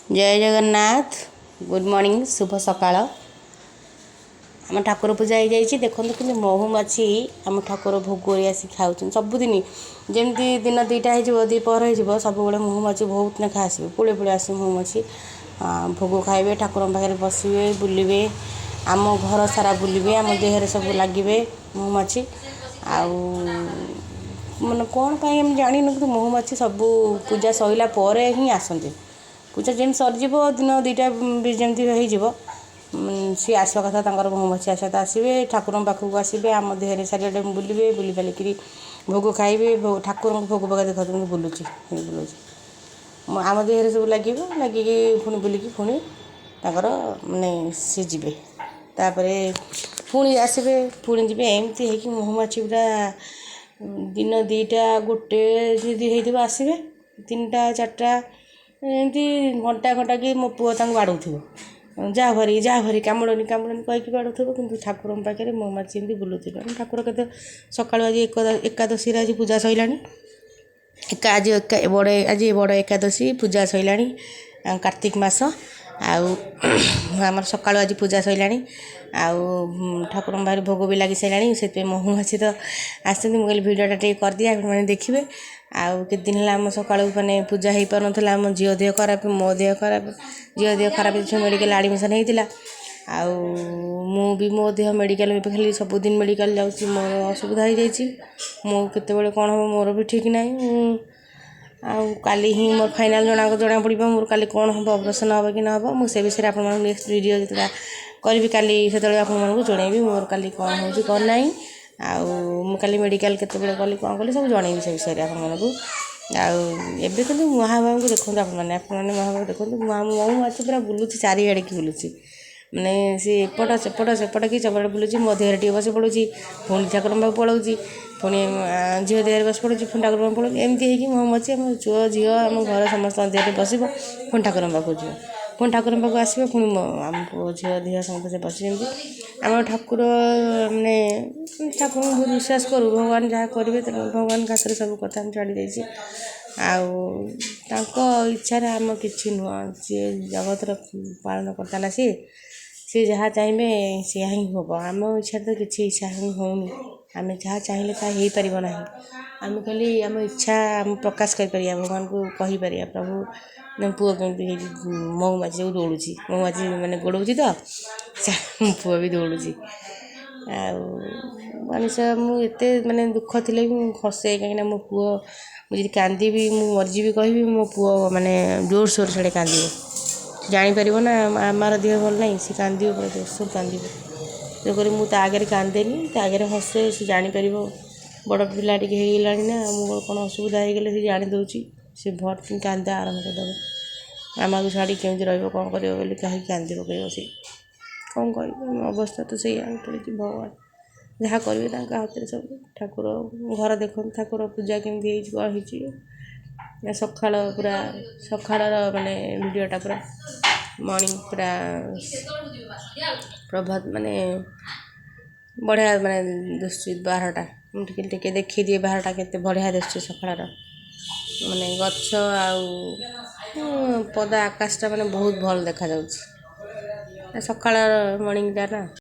जय Jagannath. Good morning, शुभ सकाळ। आम ठाकुर पूजा हो जाइए। देखो कि महुमाछी आम ठाकुर भोग आसी खाऊ सबुदिन जमी दिन 2टा हो दीपहर हो सब महुमाछी बहुत लेखा आसवे पुले पुले आस महुमाछी भोग खाइबे ठाकुर पाखे बसवे बुलवे आम घर सारा बुलवे आम देहरे सब लगे महुमाछी आउ मैंने कौन पाई जान कि महुमाछी सब पूजा सरला ही आसती पूजा जमी सरीज दिन 2टा जमी हो सी आसवा कथा महुमाछी आसा तो आसवे ठाकुर पाखक आसवे आम देहरे सारे बुलवे बुली बालिकी भोग खाइबे ठाकुर भोग पका देखते बुलूची आम देहरे सब लगे लगे पुणी बुलिकी पुणी माने सी जीवे तापर पुणी आसवे पुणी जी एमती है महुमाछी पूरा दिन 2टा गोटे जी हो आसवे 3टा 4टा एमती घंटा घंटा कि मो पुओ बाड़ू जा भरी कामुड़नी कहीकि बाड़ू कि ठाकुर पाखे महुमाछी एमती बुलूवे ठाकुर के सका आज एकादशी आज पूजा सरला आज बड़ एकादशी पूजा सरला कार्तिक मास आम सका आज पूजा सरला ठाकुर पाखे भोग भी लगी सारा से महुमाछी तो आसती मुझे भिडियोटा टे कर दिया मैंने देखिए आउ के दिन है आम सका मैंने पूजा हो पार ना आम झील देह खराब मो देह खराब झील देह खराब मेडिकल आडमिशन होता मो देह मेडिकल खाली सबुदिन मेडिकल जाऊँगी मोर असुविधा हो जाते कौन हम मोर भी ठीक ना काली ही मोर फाइनाल जना पड़ा मोर काली कौन हम ऑपरेशन हम कि ना हम मुझे विषय आप नेक्स्ट वीडियो जो करी काली से आपको जनइबी मोर काली कौन हो कौन ना काली मेडिकल केतबे कली कौन कली सब जनइबी से विषय आपको आबे कि महाबाबू को देखते आपने महाबाबू देखते महुमाछी पूरा बुलूची चारिआड़े की बुलूची माने सी एपट सेपट कि सब बुलूची मो देहरे टे बस पड़ोची पुणी ठाकुर पाक पलाऊँगी पुणी झील देहरे बस पड़ोची पुणी ठाकुर पाक पलाऊँगी एमती है महुमाछी आम चुओ झील आम घर समस्त देहरे बस पुणी ठाकुर पाक जी पुणी ठाकुर पाक आसवे पुणी आम पुओ झील देह समस्त बस आम ठाकुर मैंने ठाकुर बहुत विश्वास करूँ भगवान जहाँ करेंगे भगवान खातर सब कथा छाड़ी इच्छा आम कि नुह सी जगतर पालन करता ना सी जहाँ चाहिए सी ही हम आम इच्छा तो किसी इच्छा ही होनी आम जहाँ चाहिए ता हो पार ना आम खाली आम इच्छा आम प्रकाश कर भगवान को कहीपर प्रभु पुओ कमी महुमाछी जो दौड़ूँ महुमाछी मैंने गोड़ाऊँ तो पुओ भी दौड़ूँ मनुष्य मुझे माने दुख थी हसे कहीं मो पुओ मुझे कांदी मरजी भी कहि मो पुओ माने जोर सोर से कांद जापर ना आमार देह भल ना सी कांद पूरा जोर सोर कांद तेक मुझे आगे कांदेनी आगे हसे सी जापर बड़ पिला टे होगा ना मुझे कौन असुविधा होगले सी जाणी दूसरी सी भर कांदा आरम्भ करदे आम को छाड़ी केमी रौन कर कहीं कांद पकड़ सी कौन कह अवस्था तो से पड़ी भगवान जहाँ करेंगे हाथ में सब ठाकुर घर देख ठाकुर पूजा केमती सका पूरा सका माने वीडियोटा पूरा मॉर्निंग पूरा प्रभात माने बढ़िया माने दुश्चित 12टा टे देखी दिए 12टा के बढ़िया दुश्चित सका माने गछ पदा आकाशटा माने बहुत भल देखा सका मॉर्निंगटा ना।